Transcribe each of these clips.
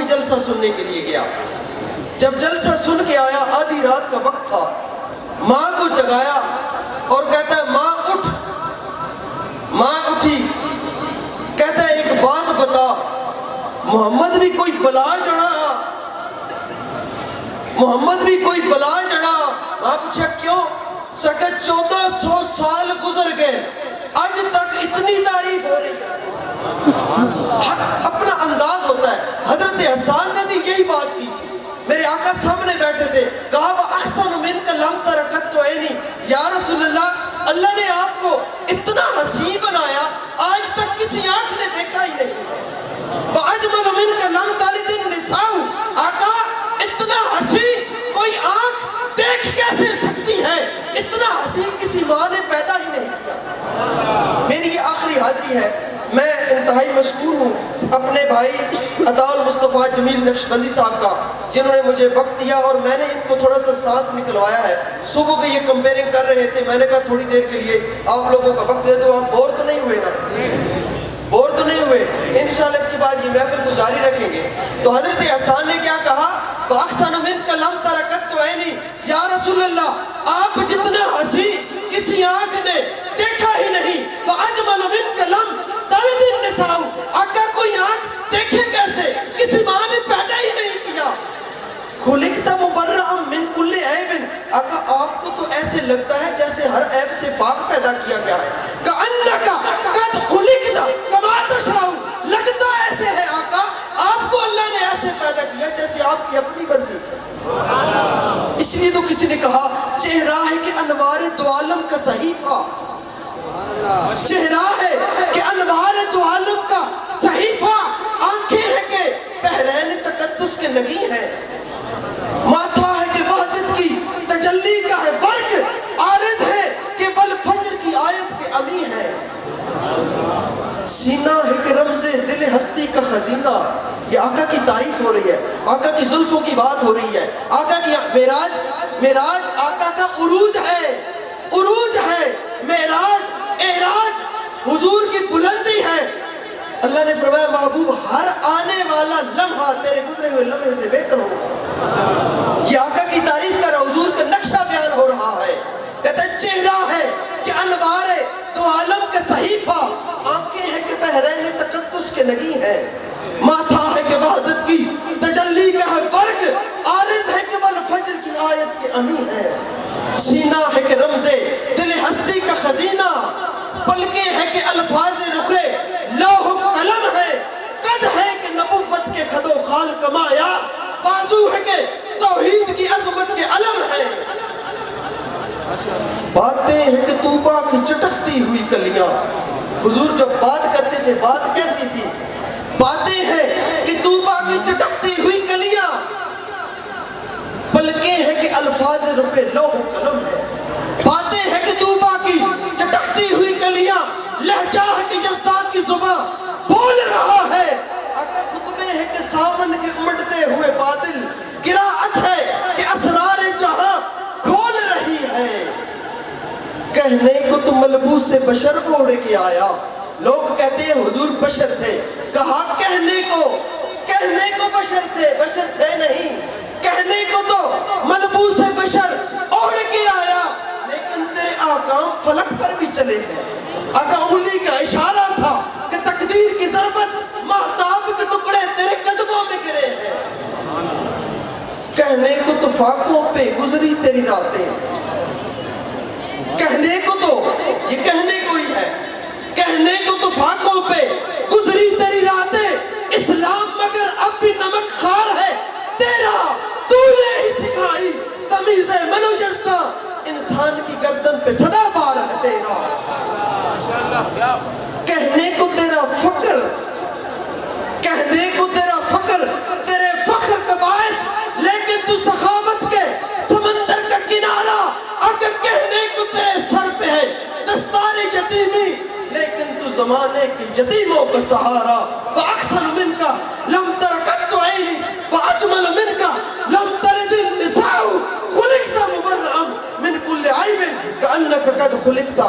جلسہ سننے کے لیے گیا. جب جلسہ سن کے آیا آدھی رات کا وقت تھا, ماں کو جگایا اور کہتا ہے ماں اٹھ. ماں اٹھی, کہتا ہے ایک بات بتا, محمد بھی کوئی بلا چڑھا, محمد بھی کوئی بلا چڑھا. ماں پوچھا کیوں؟ سکہ 1400 سال گزر گئے, آج تک اتنی تعریف ہو رہی ہے. اپنا انداز ہوتا ہے. حضرت حسان نے بھی یہی بات کی تھی. میرے آقا سامنے بیٹھے تھے, کہا وَأَحْسَنُ مِنْكَ لَمْ تَرَكَتْتُ عَيْنِي, یا رسول اللہ, اللہ نے آپ کو اتنا حسین بنایا, آج تک کسی آنکھ نے دیکھا ہی نہیں. وَأَجْمَلُ مِنْكَ لَمْ تَلِدِ النِّسَاءُ, آقا اتنا حسین کوئی آنکھ دیکھ کیسے سکتی ہے, اتنا حسین کسی ماں نے پیدا ہی نہیں کیا. میری یہ آخری حاضری ہے. میں انتہائی مشکور ہوں اپنے بھائی عطا المصطفیٰ جمیل نقشبندی صاحب کا, جنہوں نے مجھے وقت دیا اور میں نے ان کو تھوڑا سا سانس نکلوایا ہے. صبح کے یہ کمپیئرنگ کر رہے تھے, میں نے کہا تھوڑی دیر کے لیے آپ لوگوں کا وقت دے دو. آپ بور تو نہیں ہوئے نا؟ بور تو نہیں ہوئے؟ انشاءاللہ اس کے بعد یہ محفل کو جاری رکھیں گے. تو حضرت حسان نے کیا کہا, وَأَحْسَنُ مِنْكَ لَمْ تَرَكَتْتُ عَيْنِي, یا رسول اللہ آپ جتنا حسین کسی آنکھ نے دیکھا ہی نہیں. وَأَجْمَلُ مِنْكَ لَمْ تَلِدِ النِّسَاءُ, آقا کوئی آنکھ دیکھے کیسے, کسی ماں نے پیدا ہی نہیں کیا. خُلِقْتَ مُبَرَّأً مِنْ كُلِّ عَيْبٍ, آقا آپ کو تو ایسے لگتا ہے جیسے ہر عیب سے پاک پیدا کیا گیا ہے. كَأَنَّكَ قَدْ خُلِقْتَ كَمَا تَشَاءُ, لگتا ایسے ہے آقا آپ کو اللہ نے ایسے پیدا کیا جیسے آپ کی اپنی مرضی تھی. اس لیے تو کسی نے کہا چہرہ ہے کہ انوار دو عالم کا صحیفہ, چہرہ ہے کہ انوار دو عالم کا صحیفہ, آنکھیں ہیں کہ بحرین تقدس کے نگی ہیں, ماتھا ہے کہ وحدت کی تجلی کا ہے برق, عارض ہے کہ والفجر کی آیت کے امی ہے, سینہ ہے کہ رمز دل ہستی کا خزینہ. یہ آقا کی تعریف ہو رہی ہے, آقا کی زلفوں کی بات ہو رہی ہے, آقا کی معراج آقا کا عروج ہے, عروج ہے, معراج اعراج حضور کی بلندی ہے. اللہ نے فرمایا محبوب ہر آنے والا لمحہ تیرے گزرے ہوئے لمحے سے بہتر ہوگا. یہ آقا کی تعریف کر رہا, حضور کا نقشہ بیان ہو رہا ہے. کہتا ہے چہرہ ہے کہ انوار دو عالم کا صحیفہ, آنکھیں ہیں کہ بحرین تقدس کے نگی ہیں, ماتھا ہے کہ وحدت کی تجلی کا ہے فرق, عارض ہے کہ والفجر کی آیت کے امی ہے, سینہ ہے کہ رمز دل ہستی کا خزینہ, پلکیں ہے کہ الفاظ رخے لوح قلم ہے, قد ہے کہ نبوت کے خد و خال کمایا, بازو ہے کہ توحید کی عظمت کے علم ہے. باتیں ہیں کہ طوبہ کی چٹکتی ہوئی کلیاں, حضور جب بات کرتے تھے بات کیسی تھی, باتیں ہیں کہ طوبہ کی چٹکتی ہوئی کلیاں, پلکیں ہیں کہ الفاظ رخ لوح قلم ہے, باتیں ہیں کہ طوبہ کی چٹکتی ہوئی کلیاں, لہجہ ہے کہ جذبات کی زبان بول رہا ہے, اگر خطبے ہیں کہ ساون کے امڑتے ہوئے بادل, قرائت ہے کہ اسرار جہاں کھول رہی ہے. کہنے کو تو ملبوس بشر اوڑھ کے آیا, لوگ کہتے ہیں حضور بشر تھے, کہا کہنے کو بشر تھے نہیں, کہنے کو تو ملبوس بشر اوڑھ کے آیا, لیکن تیرے آقام فلک پر بھی چلے ہیں. آقا انگلی کا اشارہ تھا کہ تقدیر کی ضربت مہتاب کے ٹکڑے تیرے قدموں میں گرے ہیں. کہنے کو تو فاقوں پہ گزری تیری راتیں, کہنے کو تو یہ کہنے کو ہی ہے, کہنے کو تو فاقوں پہ گزری تیری راتیں, اسلام مگر اب بھی نمک خار ہے تیرا, تو نے ہی سکھائی تمیز منوجستہ, انسان کی گردن پہ صدا بار ہے تیرا. کہنے کو تیرا فخر, کہنے کو تیرا فخر, تیرے فخر کا باعث, لیکن تو سخاوت کے سمندر کا کنارہ, اگر کہنے کو تیرے سر پہ ہے دستار یتیمی, لیکن تو زمانے کے یتیموں کا سہارا. وَأَحْسَنُ مِنْكَ لَمْ تَرَكَتْتُ عَيْنِي وَأَجْمَلُ مِنْكَ لَمْ تَلِدِ النِّسَاءُ, خُلِقْتَ مُبَرَّأً مِنْ كُلِّ عَيْبٍ كَأَنَّكَ قَدْ خُلِقْتَ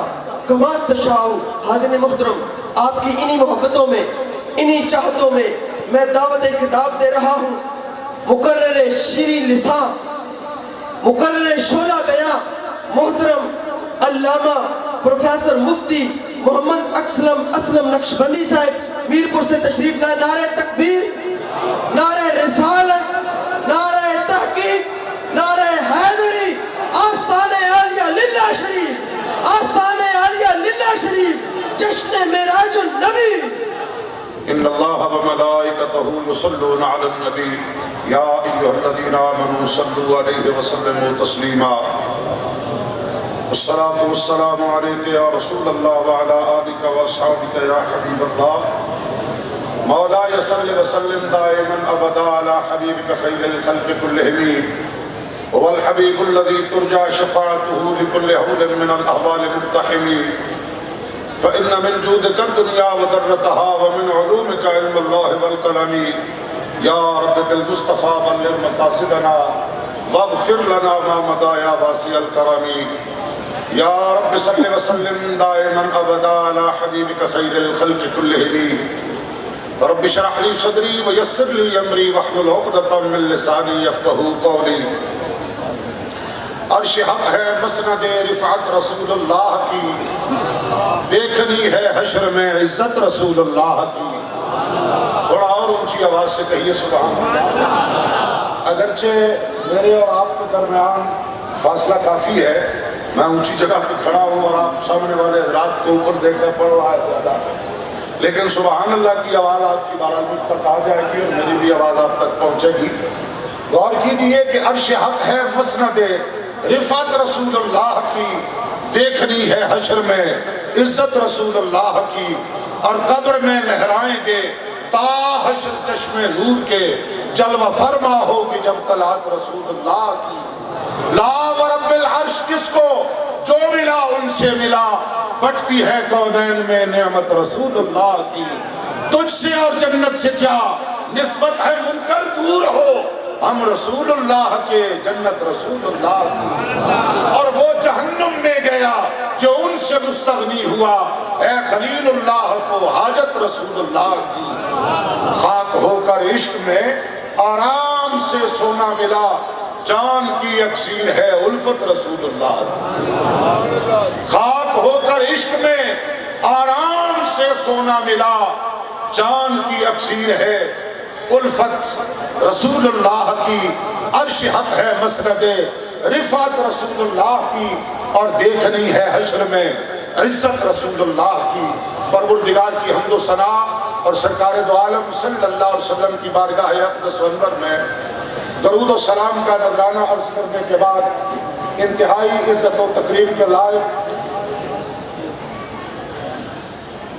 كَمَا تَشَاءُ. حاضرین محترم, آپ کی انہی محبتوں میں, انہی چاہتوں میں میں دعوت خطاب دے رہا ہوں مقرر شیریں لسان، مقرر شعلہ بیاں، محترم علامہ پروفیسر مفتی محمد اسلم نقشبندی صاحب میرپور سے تشریف لائے۔ نعرہ تکبیر، نعرہ رسالت، نعرہ تحقیق، نعرہ حیدری، آستان عالیہ للہ شریف، آستان عالیہ للہ شریف، جشن معراج النبی۔ ان اللہ وملائکتہ یصلون علی النبی یا ایھا الذین آمنوا صلوا علیہ وسلموا تسلیما۔ الصلاۃ والسلام علیک یا رسول اللہ وعلی آلک واصحابک یا حبیب اللہ۔ مولاي صل وسلم دائما ابدا على حبيبك خير الخلق كلهم هو الحبيب الذي ترجى شفاعته لكل هول من الاهوال مقتحم، فان من جودك الدنيا وذرتها ومن علومك علم الله والقلم، يا رب بالمصطفى بلغ مقاصدنا واغفر لنا ما مضى يا واسع الكرم، يا رب صل وسلم دائما ابدا على حبيبك خير الخلق كلهم، رب اشرح لي صدری ویسر لی امری واحلل عقدۃ من لسانی یفقہوا قولی۔ عرش حق ہے مسند رفعت رسول اللہ کی، دیکھنی ہے حشر میں عزت رسول اللہ کی۔ تھوڑا اور اونچی آواز سے کہیے سبحان اللہ۔ اگرچہ میرے اور آپ کے درمیان فاصلہ کافی ہے، میں اونچی جگہ پہ کھڑا ہوں اور آپ سامنے والے حضرات کو اوپر دیکھنا پڑ رہا ہے زیادہ، لیکن سبحان اللہ کی آواز آپ کی بہرحال مجھ تک آ جائے گی اور میری بھی آواز آپ تک پہنچے گی۔ غور کیجئے کہ عرش حق ہے مسند رفعت رسول اللہ کی، دیکھنی ہے حشر میں عزت رسول اللہ کی، اور قبر میں لہرائیں گے تا حشر چشم نور کے، جلوہ فرما ہوگی جب طلعت رسول اللہ کی۔ لا ورب العرش جس کو جو ملا ان سے ملا، بٹتی ہے کونین میں نعمت رسول اللہ کی۔ تجھ سے اور جنت سے کیا نسبت ہے منکر دور ہو، ہم رسول اللہ کے جنت رسول اللہ کی۔ اور وہ جہنم میں گیا جو ان سے مستغنی ہوا، اے خلیل اللہ کو حاجت رسول اللہ کی۔ خاک ہو کر عشق میں آرام سے سونا ملا، جان کی اکسیر ہے الفت رسول اللہ کی۔ خاک ہو کر عشق میں آرام سے سونا ملا، جان کی اکسیر ہے الفت رسول اللہ کی۔ عرش حق ہے مسند رفعت رسول اللہ کی، اور دیکھنی ہے حشر میں عزت رسول اللہ کی۔ پروردگار کی حمد و ثنا اور سرکار دو عالم صلی اللہ علیہ وسلم کی بارگاہ اقدس و انور میں درود و سلام کا نذرانہ عرض کرنے کے بعد انتہائی عزت و تکریم کے لائق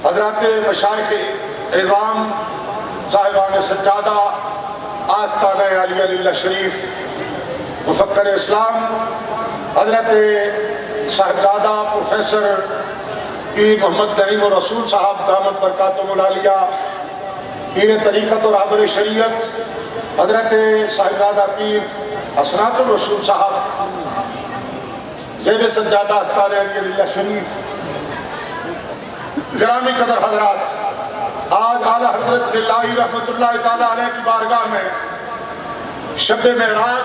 حضرات مشائخ اعظام صاحبان سجادہ آستانہ عالیہ للہ شریف مفکر اسلام حضرت صاحبزادہ پروفیسر پیر محمد نعیم الرسول صاحب دامت برکاتہم العالیہ، پیر طریقت اور رہبر شریعت حضرت صاحبزادہ پیر حسنات الرسول صاحب زیب سجادہ آستانہ عالیہ للہ شریف، گرامی قدر حضرات، آج اعلیٰ حضرت الہی رحمت اللہ تعالیٰ علیہ کی بارگاہ میں شب معراج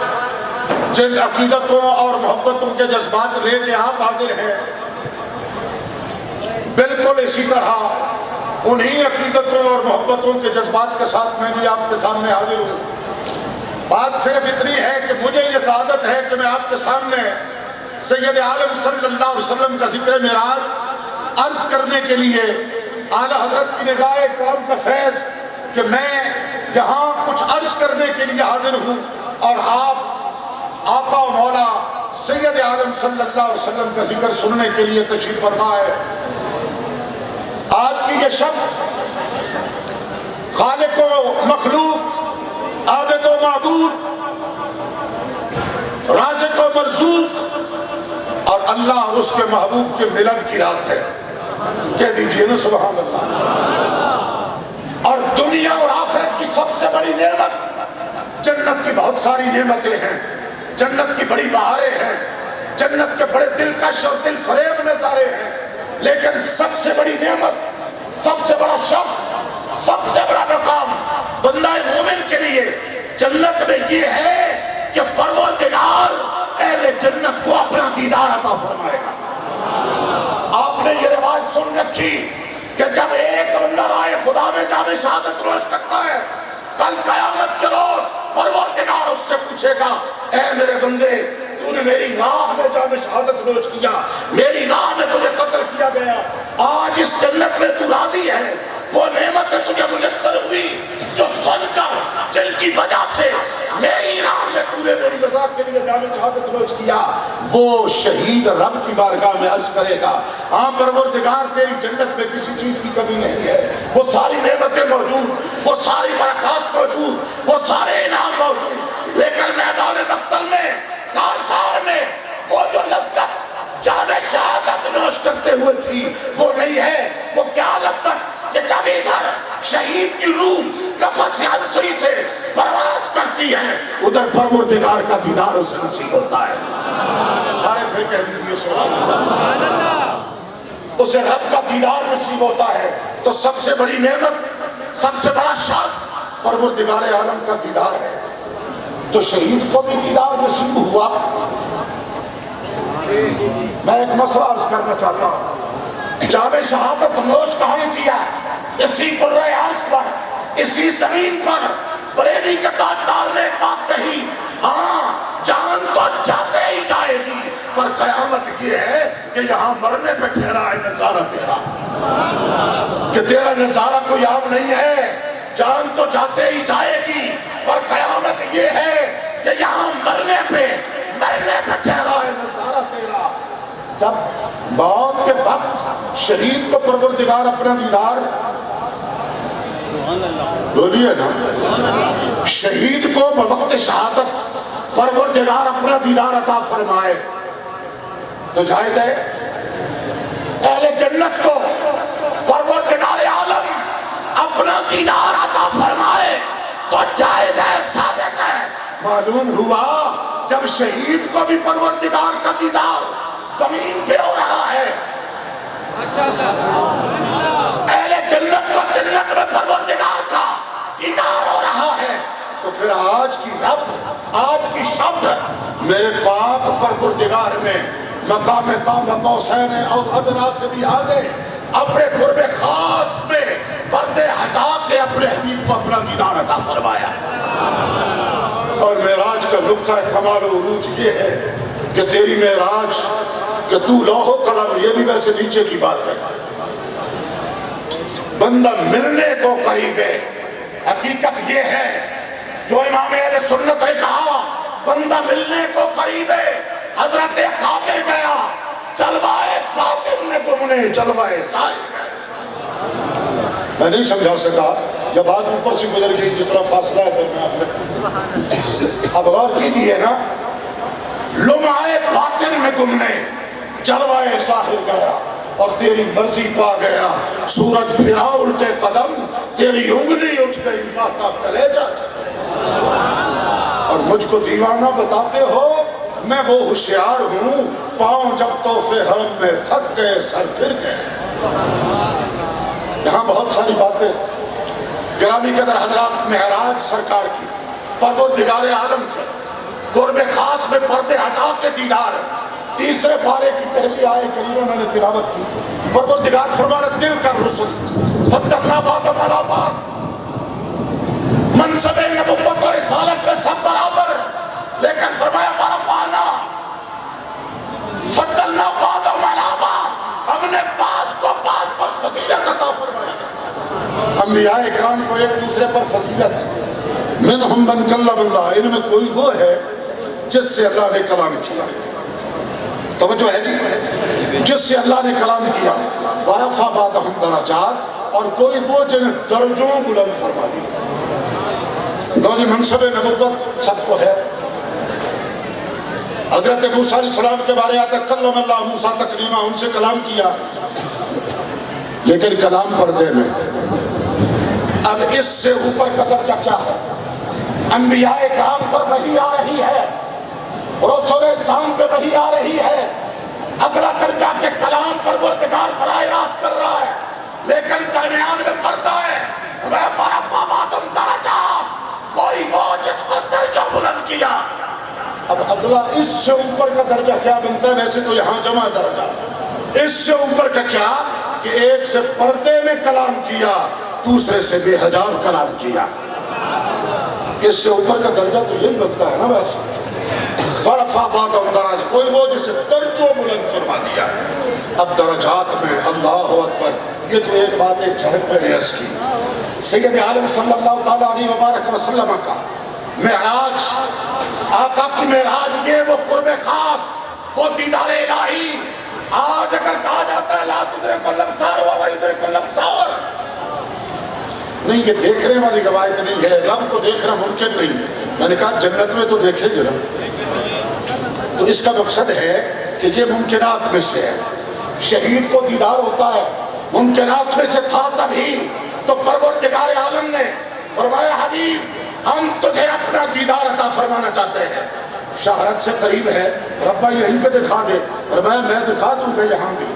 جن عقیدتوں اور محبتوں کے جذبات لے کے آپ حاضر ہیں، بالکل اسی طرح انہی عقیدتوں اور محبتوں کے جذبات کے ساتھ میں بھی آپ کے سامنے حاضر ہوں۔ بات صرف اتنی ہے کہ مجھے یہ سعادت ہے کہ میں آپ کے سامنے سید عالم صلی اللہ علیہ وسلم کا ذکر معراج عرض کرنے کے لیے اعلیٰ حضرت کی نگاہ کرم کا فیض کہ میں یہاں کچھ عرض کرنے کے لیے حاضر ہوں، اور آپ آقا و مولا سید عالم صلی اللہ علیہ وسلم کا ذکر سننے کے لیے تشریف فرما ہے۔ آج کی یہ شب خالق و مخلوق، عابد و معبود، رازق و مرزوق اور اللہ اور اس کے محبوب کے ملن کی رات ہے۔ کہہ دیجئے نا سبحان اللہ۔ اور دنیا اور آخرت کی سب سے بڑی نعمت، جنت کی بہت ساری نعمتیں ہیں، جنت کی بڑی بہاریں ہیں، جنت کے بڑے دلکش اور دل فریب نظارے ہیں، لیکن سب سے بڑی نعمت، سب سے بڑا شرف سب سے بڑا مقام بندہ مومن کے لیے جنت میں یہ ہے کہ پروردگار اہل جنت کو اپنا دیدار عطا فرمائے گا۔ آپ نے یہ روایت سن رکھی کہ جب ایک بندہ رائے خدا میں جامِ شہادت نوش کرتا ہے، کل قیامت کے روز پروردگار اس سے پوچھے گا، اے میرے بندے، تو نے میری راہ میں جامِ شہادت نوش کیا، میری راہ میں تجھے قتل کیا گیا، آج اس جنت میں تو راضی ہے؟ وہ نعمتیں تجھے میسر ہوئی جو سن کر، جن کی وجہ سے میری راہ میں تو نے میری رضا کے لیے جامِ شہادت نوش کیا، وہ شہید رب کی بارگاہ میں عرض کرے گا، ہاں پروردگار تیری جنت میں کسی چیز کی کمی نہیں ہے، وہ ساری نعمتیں موجود، وہ ساری برکات موجود، وہ سارے انعام موجود، لیکن میدان مقتل میں، کارسار میں، وہ جو لذت جامِ شہادت نوش کرتے ہوئے تھی وہ نہیں ہے۔ وہ کیا لذت کہ جب ادھر شہید کی روح قفس عنصری سے پرواز کرتی ہے، ادھر پروردگار کا دیدار اسے نصیب ہوتا ہے۔ ارے پھر کہہ دیجیے سبحان اللہ، اسے رب کا دیدار نصیب ہوتا ہے۔ تو سب سے بڑی نعمت، سب سے بڑا شرف پروردگار عالم کا دیدار ہے۔ تو شہید کو بھی دیدار نصیب ہوا۔ میں ایک مسئلہ عرض کرنا چاہتا ہوں، جامِ شہادت نوش کہاں کیا؟ اسی قرۂ عرض پر، اسی زمین پر بریلی کے تاجدار نے ایک بات کہی، ہاں جان تو جاتے ہی جائے گی، پر قیامت یہ ہے کہ یہاں مرنے پہ ٹھہرا ہے نظارہ تیرا، کہ تیرا نظارہ کوئی عام نہیں ہے۔ جان تو جاتے ہی جائے گی، پر قیامت یہ ہے کہ یہاں مرنے پہ ٹھہرا ہے نظارہ تیرا۔ جب موت کے وقت شہید کو پروردگار اپنا دیدار، بولیے نا، شہید کو بوقت شہادت پروردگار اپنا دیدار عطا فرمائے تو جائز ہے؟ اہل جنت کو پروردگار عالم اپنا دیدار عطا فرمائے تو جائز ہے، ثابت ہے۔ معلوم ہوا جب شہید کو بھی پروردگار کا دیدار زمین پہ ہو رہا ہے، اہل جنت کو جنت میں پروردگار کا دیدار ہو رہا ہے، تو پھر آج کی رب، آج کی شب میرے پاک پروردگار میں مقام قاب قوسین اور ادنیٰ سے بھی آگے اپنے قرب خاص میں پردے ہٹا کے اپنے حبیب کو اپنا دیدار عطا فرمایا۔ اور معراج کا نقطہ کمال و عروج یہ ہے کہ تیری معراج، کہ تو لوح و قلم، یہ بھی ویسے نیچے کی بات ہے، بندہ ملنے کو قریب ہے۔ حقیقت یہ ہے جو امام اہل سنت نے کہا، بندہ ملنے کو قریب ہے۔ حضرت قادر گیا، جلوائے باطن میں گمنے جلوائے ظاہر ہے۔ میں نہیں سمجھا سکا، یہ بات اوپر سے گزر گئی، جتنا فاصلہ ہے درمیان میں۔ اب غور کیجیے نا، لمعائے باطن میں گمنے جلوائے ظاہر گیا اور تیری مرضی پا گیا، سورج پھرا الٹے قدم، تیری انگلی اٹھ گئی ماں کا کلیجہ۔ اور مجھ کو دیوانہ بتاتے ہو، میں وہ ہوشیار ہوں، پاؤں جب تحفے حرم میں تھک گئے سر پھر گئے۔ یہاں بہت ساری باتیں گرامی قدر حضرات، معراج سرکار کی، پروردگار عالم کی قرب خاص میں پردے ہٹا کے دیدار۔ تیسرے پارے کی پہلی آیت کریمہ میں نے تلاوت کی، پروردگار فرمانا دل کا رسل صدقنا بعد مالا بعد، منصب نبوت اور رسالت میں سب برابر، لیکن فرمایا فرفانا فضلنا بعد مالا بعد، ہم نے بعض کو بعض پر فضیلت عطا فرمایا۔ انبیاء اکرام کو ایک دوسرے پر فضیلت، منہم من کلم اللہ، ان میں کوئی وہ ہے جس سے اللہ نے کلام کیا، توجہ ہے جی، جس سے اللہ نے کلام کیا، ورفع بعضہم درجات، اور کوئی وہ جنہیں درجوں بلند فرما دی۔ لوگی منصب نبوت سب کو ہے۔ حضرت موسیٰ علیہ السلام کے بارے آتا کلم اللہ موسیٰ تکلیمہ، ان سے کلام کیا، لیکن کلام پردے میں۔ اب اس سے اوپر کا درجہ کیا ہے؟ انبیاء کرام پر وحی آ رہی ہے، رسول اسلام پہ وحی آ رہی ہے، اگلا درجہ کے کلام پر پروردگار براہ راست کر رہا ہے، لیکن درمیان میں پردہ ہے، کوئی وہ جس کو درجہ بلند کیا. اب اگلا اس سے اوپر کا درجہ کیا بنتا ہے؟ ویسے تو یہاں جمع درجہ. اس سے اوپر کا کیا کہ ایک سے پردے میں کلام کیا، دوسرے سے بے حجاب کلام کیا. اس سے اوپر کا درجہ تو یہی بنتا ہے نا. ویسے برفا بعضهم درجات، کوئی وہ جسے درجوں بلند فرما دیا. اب درجات میں اللہ اکبر. یہ تو ایک بات ایک جھلک میں نے عرض کی. سید عالم صلی اللہ تعالیٰ علیہ وبارک وسلم کا معراج، آقا کی معراج، یہ وہ قرب خاص، وہ دیدار الہی. آج اگر کہا جاتا ہے لا تدرک الابصار وما یدرک الابصار، نہیں، یہ دیکھنے والی روایت نہیں ہے. رب کو دیکھنا ممکن نہیں ہے. میں نے کہا جنت میں تو دیکھیں گے رب. تو اس کا مقصد ہے کہ یہ ممکنات میں سے ہے. شہید کو دیدار ہوتا ہے، ممکنات میں سے تھا تبھی تو پروردگار عالم نے فرمایا حبیب ہم تجھے اپنا دیدار عطا فرمانا چاہتے ہیں. شہرت سے قریب ہے، ربا یہیں پہ دکھا دے. فرمایا میں دکھا دوں گا یہاں بھی.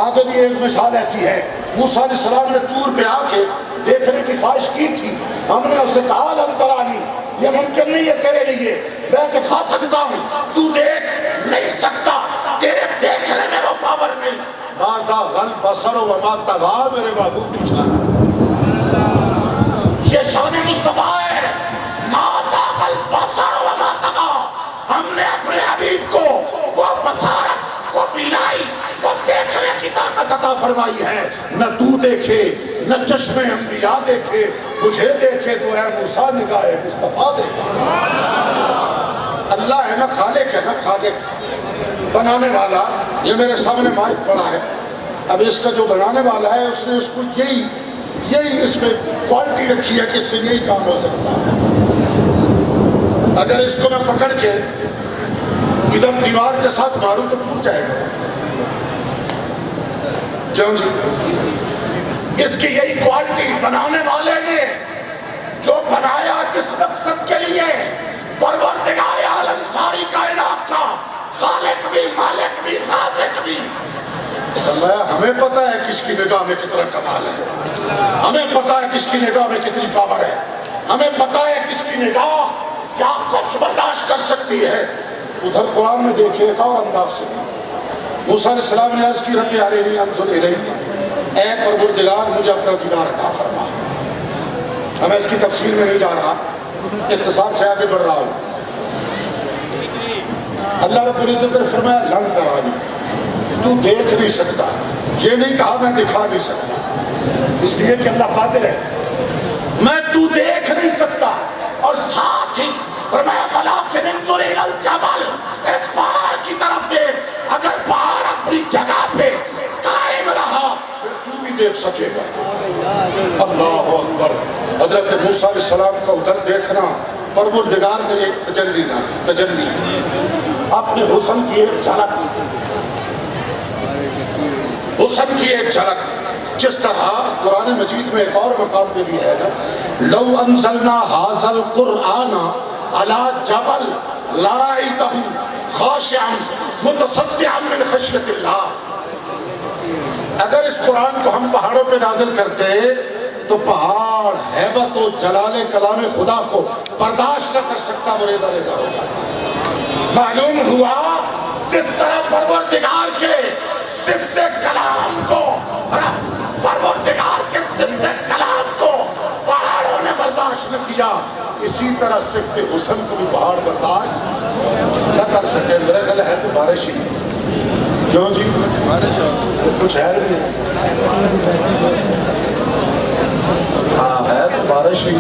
آگے بھی ایک مثال ایسی ہے، موسیٰ علیہ السلام نے طور پہ آ کے دیکھنے کی خواہش کی تھی. ہم نے اسے کہا لن ترانی، یہ ممکن نہیں ہے تیرے لیے، میں دکھا سکتا ہوں، تو دیکھ نہیں سکتا. تیرے دیکھنے میں وہ پاور نہیں. ماذا غل بصر وما طغى، میرے محبوب کی شان. یہ شان مصطفیٰ ہے. ماذا غل بصر وما طغى. ہم نے اپنے حبیب کو وہ بصارت، وہ بینائی، وہ دیکھنے کی طاقت عطا فرمائی ہے. نہ تو دیکھے، نہ چشم انبیاء دیکھے، مجھے دیکھے تو اے موسیٰ نگاہ مصطفیٰ دیکھے. اللہ ہے نا خالق، ہے نا خالق، بنانے والا. یہ میرے سامنے مائک پڑا ہے. اب اس کا جو بنانے والا ہے اس نے اس کو یہی اس میں کوالٹی رکھی ہے کہ اس سے یہی کام ہو سکتا ہے. اگر اس کو میں پکڑ کے ادھر دیوار کے ساتھ ماروں تو ٹوٹ جائے گا. کیوں جی؟ اس کی یہی کوالٹی بنانے والے نے جو بنایا جس مقصد کے لیے، پروردگار عالم ساری کائنات کا خالق بھی، مالک بھی، رازق بھی. ہمیں پتہ ہے کس کی نگاہ میں کتنا کمال ہے، ہمیں پتہ ہے کس کی نگاہ میں کتنی پاور ہے، ہمیں پتہ ہے کس کی نگاہ کیا کچھ برداشت کر سکتی ہے. ادھر قرآن میں دیکھیں ایک اور انداز سے موسیٰ علیہ السلام نے عرض کی رب ارنی انظر الیک، اے پروردگار مجھے اپنا دیدار عطا فرما. میں اس کی تفصیل میں نہیں جا رہا، اختصار سے آگے بڑھ رہا ہوں. اللہ رب العزت نے فرمایا لن ترانی، تو دیکھ نہیں سکتا. یہ نہیں کہا میں دکھا نہیں سکتا، اس لیے کہ اللہ قادر ہے. میں تو دیکھ نہیں سکتا. اور ساتھ ہی فرمایا ولکن انظر الی الجبل، اس پہاڑ کی طرف دیکھ. اگر پہاڑ اپنی جگہ پہ قائم رہا پھر تو بھی دیکھ سکے گا. اللہ اکبر. حضرت موسیٰ علیہ السلام کا ادھر دیکھنا، پروردگار نے ایک تجلی اپنے حسن کی ایک جھلک، حسن کی ایک جھلک. جس طرح قرآن مجید میں ایک اور مقام پہ بھی ہے نا، لو انزلنا ھذا القرآن علی جبل لرأیتہ خاشعا متصدعا من خشیۃ اللہ. اگر اس قرآن کو ہم پہاڑوں پہ نازل کرتے تو پہاڑ ہیبت و جلال کلام خدا کو برداشت نہ کر سکتا، وہ ریزہ ریزہ ہو جائے. معلوم ہوا جس طرح پروردگار کے صفت کلام کو، پروردگار کے صفت کلام کو پہاڑوں نے برداشت نہ کیا، اسی طرح صفت حسن کو بھی پہاڑ برداشت نہ کر سکے. میرا خیال ہے تو بارش ہی. کیوں جی؟ کچھ ہے نہیں. ہاں ہے تو بارش ہی.